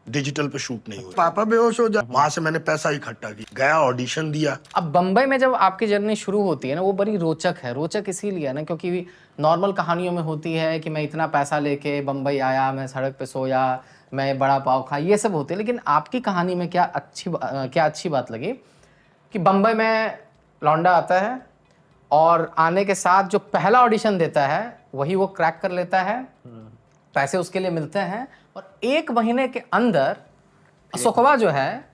Digital पे shoot नहीं हुआ। पापा बेहोश हो जा, वहां से मैंने पैसा इकट्ठा किया, गया ऑडिशन दिया। अब बम्बई में जब आपकी जर्नी शुरू होती है ना, वो बड़ी रोचक है। रोचक इसीलिए ना क्योंकि नॉर्मल कहानियों में होती है कि मैं इतना पैसा लेके बम्बई आया, मैं सड़क पे सोया, मैं बड़ा पाव खा, ये सब होते हैं। लेकिन आपकी कहानी में क्या अच्छी बात लगी कि बम्बई में लौंडा आता है और आने के साथ जो पहला ऑडिशन देता है वही वो क्रैक कर लेता है, पैसे उसके लिए मिलते हैं और 1 महीने के अंदर अशोकवा जो है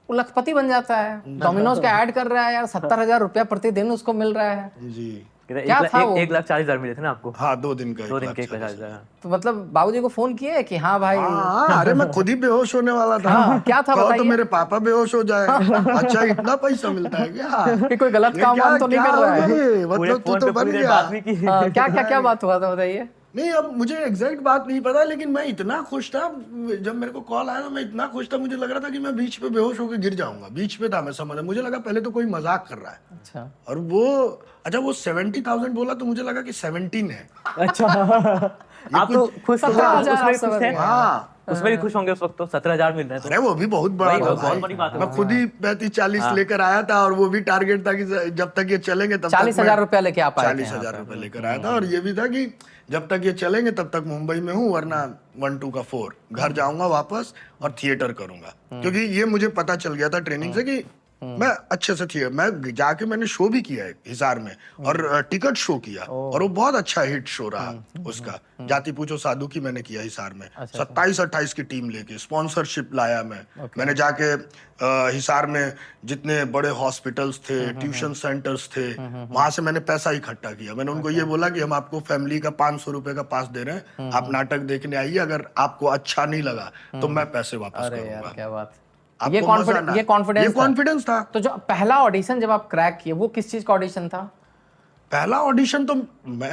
वो लखपति बन जाता है। डोमिनोज का ऐड कर रहा है यार, 70,000 रुपया प्रतिदिन उसको मिल रहा है। जी क्या था वो? 1,40,000 मिले थे ना आपको? हाँ, 2 दिन का 1,40,000। तो मतलब बाबूजी को फोन किए कि हाँ भाई? हाँ, अरे मैं खुद ही बेहोश होने वाला था। हाँ, क्या था तो बताइए? मेरे पापा बेहोश हो जाए। अच्छा, इतना पैसा मिलता है क्या? कि कोई गलत काम वाम तो नहीं कर रहा है? मतलब तू तो बन गया। क्या बात हुआ था बताइए। नहीं, अब मुझे एग्जैक्ट बात नहीं पता, लेकिन मैं इतना खुश था जब मेरे को कॉल आया ना, मैं इतना खुश था, मुझे लग रहा था कि मैं बीच पे बेहोश होकर गिर जाऊंगा। बीच पे था, मैं समझ, मुझे लगा पहले तो कोई मजाक कर रहा है। अच्छा। और वो 70,000 बोला तो मुझे लगा कि 17 है। अच्छा। आप तो खुश हैं? हाँ, उसमें भी खुश होंगे उस वक्त तो 17,000 मिल रहे हैं। अरे वो भी बहुत बड़ा था बहुत बड़ी बात है। मैं खुद ही 35-40 लेकर आया था और वो भी टारगेट था कि जब तक ये चलेंगे तब 40,000 रुपया लेके आप आए थे? 40,000 रुपए लेकर आया था। और ये भी था कि जब तक ये चलेंगे तब तक मुंबई में हूँ, वरना 1-2 का 4 घर जाऊंगा वापस और थिएटर करूंगा। क्योंकि ये मुझे पता चल गया था ट्रेनिंग से कि मैं अच्छे से थिएटर, मैं जाके मैंने शो भी किया है हिसार में और टिकट शो किया और वो बहुत अच्छा हिट शो रहा उसका। जाति पूछो साधु की मैंने किया हिसार में। 27-28 की टीम लेके स्पॉन्सरशिप लाया मैंने जाके हिसार में जितने बड़े हॉस्पिटल्स थे, ट्यूशन सेंटर्स थे, वहां से मैंने पैसा इकट्ठा किया। मैंने उनको ये बोला कि हम आपको फैमिली का 500 रुपए का पास दे रहे हैं, आप नाटक देखने आइए, अगर आपको अच्छा नहीं लगा तो मैं पैसे वापस करूंगा। क्या बात, ये कॉन्फिडेंस था। तो जो पहला ऑडिशन जब आप क्रैक किए, वो किस चीज का ऑडिशन था? पहला ऑडिशन तो मैं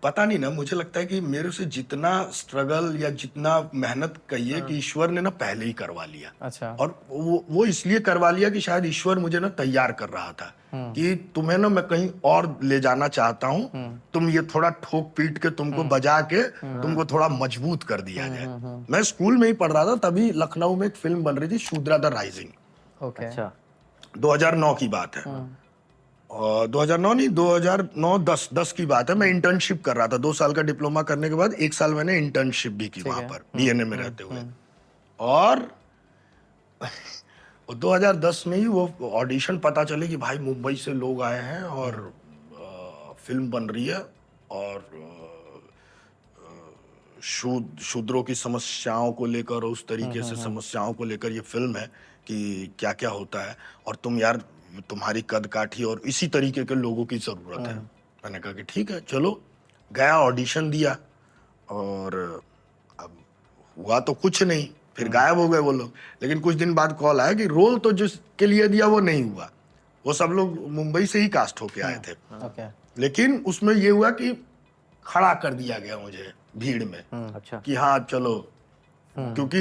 पता नहीं ना, मुझे लगता है कि मेरे से जितना स्ट्रगल या जितना मेहनत कहिए कि ईश्वर ने ना पहले ही करवा लिया। अच्छा। और वो इसलिए करवा लिया कि शायद ईश्वर मुझे ना तैयार कर रहा था कि तुम्हें ना मैं कहीं और ले जाना चाहता हूँ, तुम ये थोड़ा ठोक पीट के तुमको बजा के तुमको थोड़ा मजबूत कर दिया जाए। मैं स्कूल में ही पढ़ रहा था, तभी लखनऊ में एक फिल्म बन रही थी, शूद्रा द राइजिंग। ओके। अच्छा। 2009 की बात है। 2009 नहीं, 2009-10 की बात है। मैं इंटर्नशिप कर रहा था, 2 साल का डिप्लोमा करने के बाद 1 साल मैंने इंटर्नशिप भी की वहां पर बीएनए में रहते हुए। और 2010 में ही वो ऑडिशन पता चले कि भाई मुंबई से लोग आए हैं और फिल्म बन रही है और शूद्रों की समस्याओं को लेकर, उस तरीके से समस्याओं को लेकर ये फिल्म है कि क्या क्या होता है, और तुम यार, तुम्हारी कद काठी और इसी तरीके के लोगों की जरूरत है। मैंने कहा कि ठीक है चलो, गया ऑडिशन दिया और अब हुआ तो कुछ नहीं, फिर गायब हो गए वो लोग। लेकिन कुछ दिन बाद कॉल आया कि रोल तो जिसके लिए दिया वो नहीं हुआ, वो सब लोग मुंबई से ही कास्ट होके आए थे। ओके। लेकिन उसमें ये हुआ कि खड़ा कर दिया गया मुझे भीड़ में। अच्छा। कि हाँ चलो, क्योंकि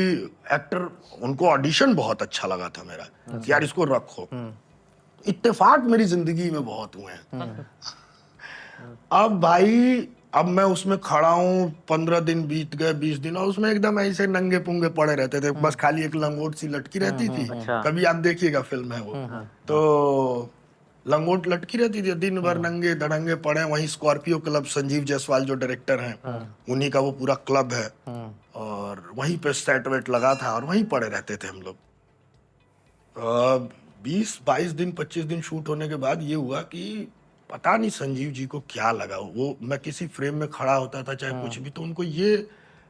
एक्टर, उनको ऑडिशन बहुत अच्छा लगा था मेरा कि यार इसको रखो। इत्तेफाक मेरी जिंदगी में बहुत हुए हैं। अब भाई, अब मैं उसमें खड़ा हूँ, 15 दिन बीत गए, 20 दिन, और उसमें एकदम ऐसे नंगे पुंगे पड़े रहते थे, बस खाली एक लंगोट सी लटकी रहती थी। कभी आप देखिएगा, फिल्म है वो। तो लंगोट लटकी रहती थी, दिन भर नंगे धड़ंगे पड़े। वहीं स्कॉर्पियो क्लब, संजीव जायसवाल जो डायरेक्टर हैं, उन्हीं का वो पूरा क्लब है, और वहीं पे सेट वेट लगा था और वहीं पड़े रहते थे हम लोग। 20-22 दिन, 25 दिन शूट होने के बाद ये हुआ कि पता नहीं संजीव जी को क्या लगा, वो, मैं किसी फ्रेम में खड़ा होता था चाहे कुछ भी, तो उनको ये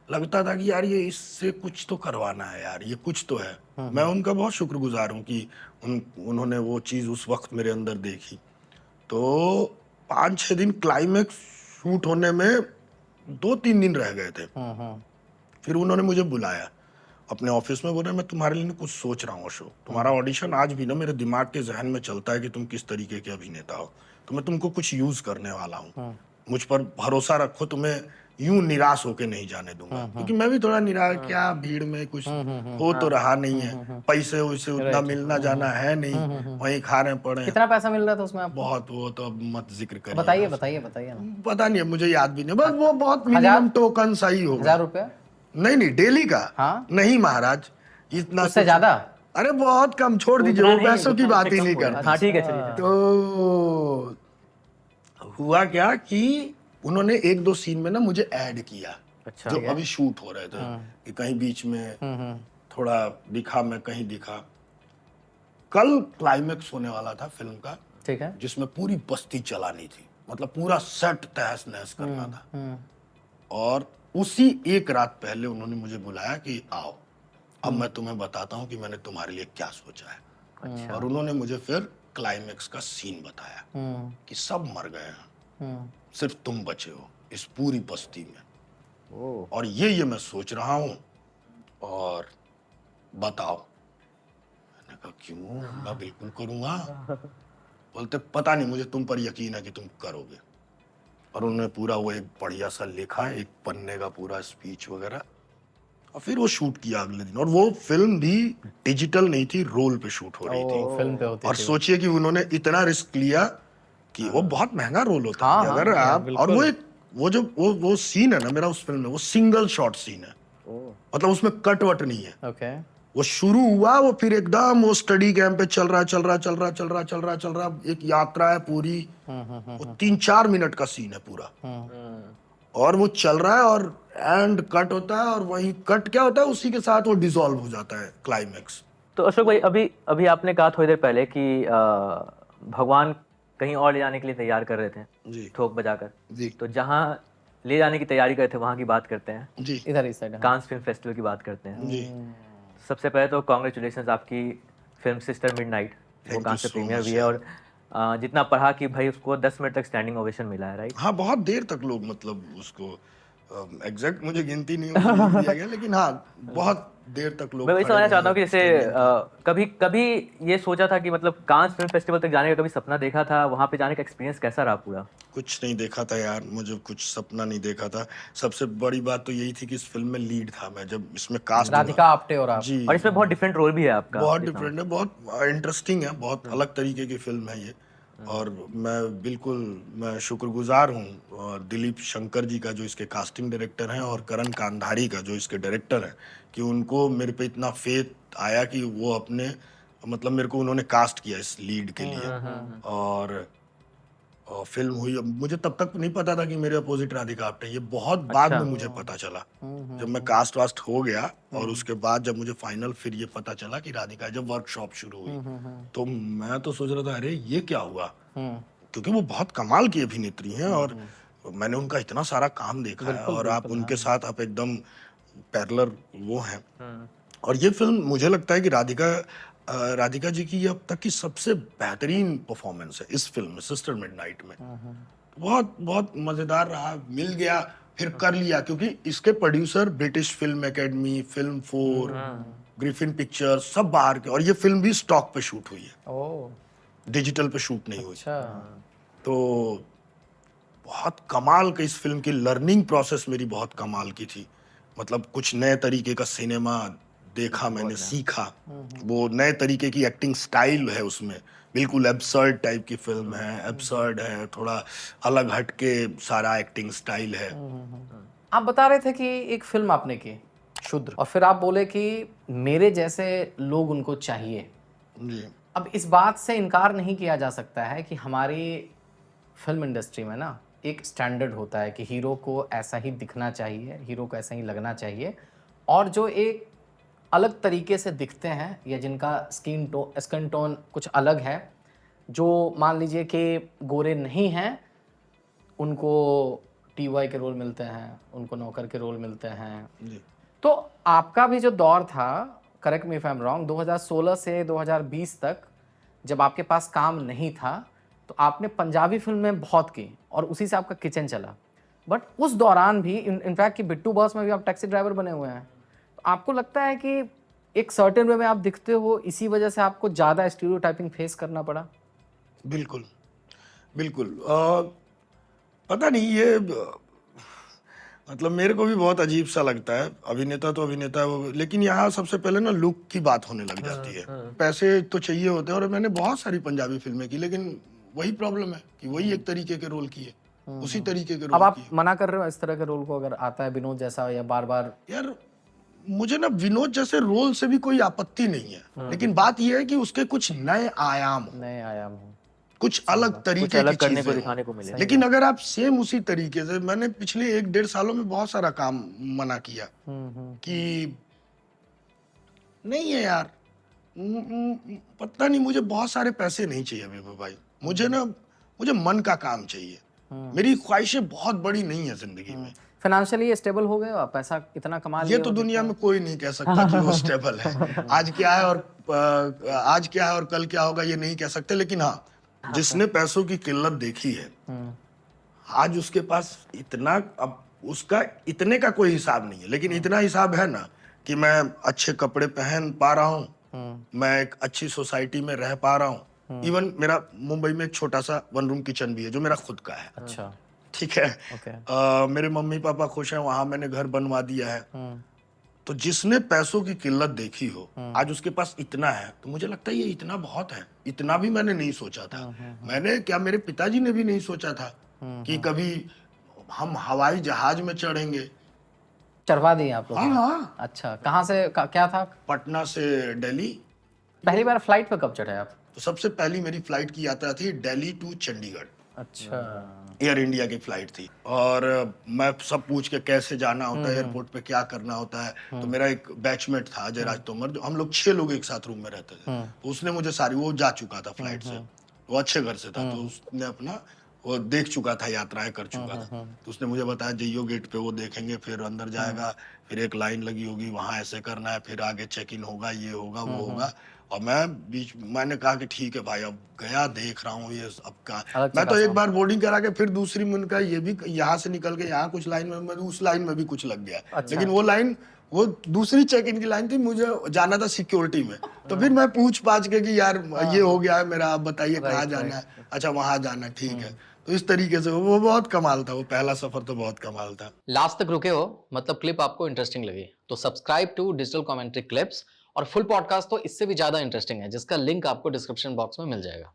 लगता था कि यार ये इससे कुछ तो करवाना है यार, ये कुछ तो है। मैं उनका बहुत शुक्रगुजार हूँ कि उन्होंने वो चीज़ उस वक्त मेरे अंदर देखी। तो 5-6 दिन क्लाइमेक्स शूट होने में 2-3 दिन रह गए थे। फिर उन्होंने मुझे बुलाया अपने ऑफिस में, बोले मैं तुम्हारे लिए कुछ सोच रहा हूँ अशोक, तुम्हारा ऑडिशन आज भी ना मेरे दिमाग के जहन में चलता है कि तुम किस तरीके के अभिनेता हो, तो मैं तुमको कुछ यूज करने वाला हूँ, मुझ पर भरोसा रखो, तुम्हें यूं निराश होके नहीं जाने दूंगा। क्योंकि मैं भी थोड़ा निराश, क्या भीड़ में कुछ हो तो रहा नहीं है, पैसे वैसे उतना मिलना जाना है नहीं, वहीं खा रहे पड़े। कितना पैसा मिल रहा था उसमें आपको? बहुत, वो तो अब मत जिक्र करिए। बताइए ना। पता नहीं, मुझे याद भी नहीं, बस वो बहुत मिनिमम टोकन सही होगा। 1000 रुपया? नहीं, डेली का। हाँ? नहीं महाराज, इतना उससे कुछ- ज्यादा? अरे बहुत कम, छोड़ दीजिए, वो पैसों की बात ही नहीं करते। हाँ ठीक है, चलिए। तो हुआ क्या कि उन्होंने एक दो सीन में ना मुझे ऐड किया, अच्छा। जो अभी शूट हो रहे थे, कि कहीं बीच में थोड़ा दिखा, मैं कहीं दिखा। कल क्लाइमेक्स होने वाला था फिल्म का, ठीक है। जिसमें पूरी बस्ती चलानी थी, मतलब पूरा सेट तहस नहस करना था। और उसी एक रात पहले उन्होंने मुझे बुलाया कि आओ, अब मैं तुम्हें बताता हूँ कि मैंने तुम्हारे लिए क्या सोचा है। अच्छा। और उन्होंने मुझे फिर क्लाइमेक्स का सीन बताया कि सब मर गए हैं, सिर्फ तुम बचे हो इस पूरी बस्ती में, ओह। और ये मैं सोच रहा हूँ, और बताओ। मैंने कहा क्यों, मैं बिल्कुल करूंगा। बोलते पता नहीं, मुझे तुम पर यकीन है कि तुम करोगे। और उन्होंने पूरा वो एक बढ़िया सा लिखा, एक पन्ने का पूरा स्पीच वगैरह, और फिर वो शूट किया अगले दिन। और वो फिल्म भी डिजिटल नहीं थी, रोल पे शूट हो रही थी। फिल्म पे होती और थी। सोचिए कि उन्होंने इतना रिस्क लिया कि वो बहुत महंगा रोल होता हाँ, है हाँ, अगर हाँ, आप, और बिल्कुल। वो एक वो जो वो सीन है ना मेरा उस फिल्म में, वो सिंगल शॉट सीन है, मतलब उसमें कट वट नहीं है। ओके। वो शुरू हुआ, वो फिर एकदम वो स्टडी कैंप पे चल रहा, एक यात्रा है पूरी, वो 3-4 मिनट का सीन है पूरा, और वो चल रहा है, और एंड कट होता है, और वही कट क्या होता है, उसी के साथ वो डिसॉल्व हो जाता है क्लाइमेक्स। तो अशोक भाई, अभी अभी आपने कहा थोड़ी देर पहले कि भगवान कहीं और ले जाने के लिए तैयार कर रहे थे, जी ठोक बजाकर। जी तो जहाँ ले जाने की तैयारी कर रहे थे वहाँ की बात करते हैं, जी इधर इस साइड। कांस फिल्म फेस्टिवल की बात करते हैं। जी। सबसे पहले तो कॉन्ग्रेचुलेशन आपकी फिल्म सिस्टर मिडनाइट, वो Thank कहाँ you से so प्रीमियर much भी है, यार। और जितना पढ़ा कि भाई उसको 10 मिनट तक स्टैंडिंग ओवेशन मिला है, राइट? हाँ, बहुत देर तक लोग, मतलब उसको एग्जैक्ट मुझे गिनती नहीं होगी, लिख दिया गया, लेकिन हाँ बहुत देर तक लोग मैं वही खड़े समझना रहे चाहता हूँ कि जैसे standing पे। कभी कभी ये सोचा था कि मतलब कांस फिल्म फेस्टिवल तक जाने का कभी सपना देखा था, वहाँ पे जाने का एक्सपीरियंस कैसा रहा पूरा? कुछ नहीं देखा था यार, मुझे कुछ सपना नहीं देखा था। सबसे बड़ी बात तो यही थी कि इस फिल्म में लीड था मैं, जब इसमें कास्ट राधिका आप्टे और आप। जी, और इसमें बहुत डिफरेंट रोल भी है आपका, बहुत जितना- डिफरेंट है, बहुत इंटरेस्टिंग है, बहुत अलग तरीके की फिल्म है ये। और मैं शुक्रगुजार हूँ और दिलीप शंकर जी का, जो इसके कास्टिंग डायरेक्टर हैं, और करण कांधारी का, जो इसके डायरेक्टर हैं, कि उनको मेरे पे इतना फेथ आया कि वो अपने, मतलब मेरे को उन्होंने कास्ट किया इस लीड के लिए। और फिल्म हुई। अब मुझे तब तक नहीं पता था कि मेरे अपोजिट राधिका आप्टे, ये बहुत बाद में मुझे पता चला, जब मैं कास्ट वास्ट हो गया, और उसके बाद जब मुझे फाइनल फिर ये पता चला कि राधिका, जब वर्कशॉप शुरू हुई, तो मैं तो सोच रहा था अरे ये क्या हुआ, क्योंकि वो बहुत कमाल की अभिनेत्री हैं, और मैंने उनका इतना सारा काम देखा है, और आप उनके साथ आप एकदम पैरेलल वो हैं। और ये फिल्म मुझे लगता है कि राधिका जी की ये अब तक की सबसे बेहतरीन परफॉर्मेंस है इस फिल्म में, सिस्टर मिडनाइट में। बहुत बहुत मजेदार रहा, मिल गया, फिर कर लिया, क्योंकि इसके producer British film academy, film 4, Griffin picture, सब बाहर के, और ये फिल्म भी स्टॉक पे शूट हुई है, ओह, डिजिटल पे शूट नहीं हुई। अच्छा। तो बहुत कमाल का इस फिल्म की लर्निंग प्रोसेस मेरी बहुत कमाल की थी, मतलब कुछ नए तरीके का सिनेमा देखा मैंने, सीखा, वो नए तरीके की एक्टिंग स्टाइल है उसमें, बिल्कुल एब्सर्ड टाइप की फिल्म है, एब्सर्ड है, थोड़ा अलग हट के सारा एक्टिंग स्टाइल है। आप बता रहे थे कि एक फिल्म आपने की शूद्र, और फिर आप बोले कि मेरे जैसे लोग उनको चाहिए। जी अब इस बात से इनकार नहीं किया जा सकता है कि हमारी फिल्म इंडस्ट्री में ना एक स्टैंडर्ड होता है कि हीरो को ऐसा ही दिखना चाहिए, हीरो को ऐसा ही लगना चाहिए, और जो एक अलग तरीके से दिखते हैं या जिनका स्किन टोन कुछ अलग है, जो मान लीजिए कि गोरे नहीं हैं, उनको टीवाई के रोल मिलते हैं, उनको नौकर के रोल मिलते हैं। जी तो आपका भी जो दौर था, correct me if I am wrong, 2016 से 2020 तक जब आपके पास काम नहीं था, तो आपने पंजाबी फिल्म में बहुत की और उसी से आपका किचन चला। बट उस दौरान भी इनफैक्ट कि बिट्टू बॉस में भी आप टैक्सी ड्राइवर बने हुए हैं, तो आपको लगता है कि एक सर्टेन वे में आप दिखते हो, इसी वजह से आपको ज़्यादा स्टीरियोटाइपिंग फेस करना पड़ा? बिल्कुल बिल्कुल। पता नहीं, ये मतलब मेरे को भी बहुत अजीब सा लगता है, अभिनेता तो अभिनेता है वो, लेकिन यहाँ सबसे पहले ना लुक की बात होने लग जाती है। पैसे तो चाहिए होते हैं, और मैंने बहुत सारी पंजाबी फिल्में की, लेकिन वही प्रॉब्लम है कि वही एक तरीके के रोल किए, उसी तरीके के अब रोल आप किए। मना कर रहे हो इस तरह के रोल को, अगर आता है विनोद जैसा या बार बार? यार मुझे ना विनोद जैसे रोल से भी कोई आपत्ति नहीं है, लेकिन बात यह है कि उसके कुछ नए आयाम हो, नए आयाम हो। कुछ अलग कुछ तरीके अलग की करने चीजें को हों। दिखाने को मिले। लेकिन अगर आप सेम उसी तरीके से, मैंने पिछले 1-1.5 सालों में बहुत सारा काम मना किया कि नहीं है यार, पता नहीं, मुझे बहुत सारे पैसे नहीं चाहिए विभू भाई, मुझे मन का काम चाहिए। मेरी ख्वाहिशें बहुत बड़ी नहीं है जिंदगी में। फाइनेंशियली स्टेबल हो गए हो आप, पैसा कितना कमा ये लिए तो हो दुनिया जितना? में कोई नहीं कह सकता कि वो स्टेबल है। आज क्या है और कल क्या होगा ये नहीं कह सकते, लेकिन हाँ, जिसने पैसों की किल्लत देखी है, आज उसके पास इतना, अब उसका इतने का कोई हिसाब नहीं है, लेकिन इतना हिसाब है ना कि मैं अच्छे कपड़े पहन पा रहा हूँ, मैं एक अच्छी सोसाइटी में रह पा रहा हूँ। इवन मेरा मुंबई में एक छोटा सा 1 रूम किचन भी है जो मेरा खुद का है। अच्छा, ठीक है। ओके। मेरे मम्मी पापा खुश हैं, वहां मैंने घर बनवा दिया है। तो जिसने पैसों की किल्लत देखी हो, आज उसके पास इतना है, तो मुझे लगता है ये इतना बहुत है। इतना भी मैंने नहीं सोचा था। मैंने क्या, मेरे पिताजी ने भी नहीं सोचा था कि कभी हम हवाई जहाज में चढ़ेंगे। चढ़वा दिए आप लोग? हाँ। अच्छा, कहाँ से क्या था? पटना से दिल्ली। पहली बार फ्लाइट पे कब चढ़े आप? तो सबसे पहली मेरी फ्लाइट की यात्रा थी दिल्ली टू चंडीगढ़। अच्छा। एयर इंडिया की फ्लाइट थी, और मैं सब पूछ के कैसे जाना होता है, एयरपोर्ट पे क्या करना होता है। तो मेरा एक बैचमेट था अजय राज तोमर, जो हम लोग 6 लोग एक साथ रूम में रहते थे। तो उसने मुझे वो जा चुका था फ्लाइट से, वो अच्छे घर से था, तो उसने अपना वो देख चुका था, यात्राएं कर चुका था। तो उसने मुझे बताया जइयो गेट पे वो देखेंगे, फिर अंदर जाएगा, फिर एक लाइन लगी होगी, वहां ऐसे करना है, फिर आगे चेक इन होगा, ये होगा वो होगा। और मैंने कहा कि ठीक है भाई, अब गया, देख रहा हूँ ये अब का। मैं तो एक बार बोर्डिंग करा के फिर दूसरी में उनका, ये भी यहाँ से निकल के यहाँ कुछ लाइन में, उस लाइन में भी कुछ लग गया। लेकिन वो लाइन, वो दूसरी चेक इन की लाइन थी, मुझे जाना था सिक्योरिटी में। तो फिर मैं पूछ पाछ के कि यार ये हो गया है मेरा, आप बताइए कहाँ जाना है। अच्छा, वहां जाना, ठीक है। तो इस तरीके से वो बहुत कमाल था, वो पहला सफर तो बहुत कमाल था। लास्ट तक रुके हो, मतलब क्लिप आपको इंटरेस्टिंग लगी, तो subscribe to digital commentary clips. और फुल पॉडकास्ट तो इससे भी ज्यादा इंटरेस्टिंग है, जिसका लिंक आपको डिस्क्रिप्शन बॉक्स में मिल जाएगा।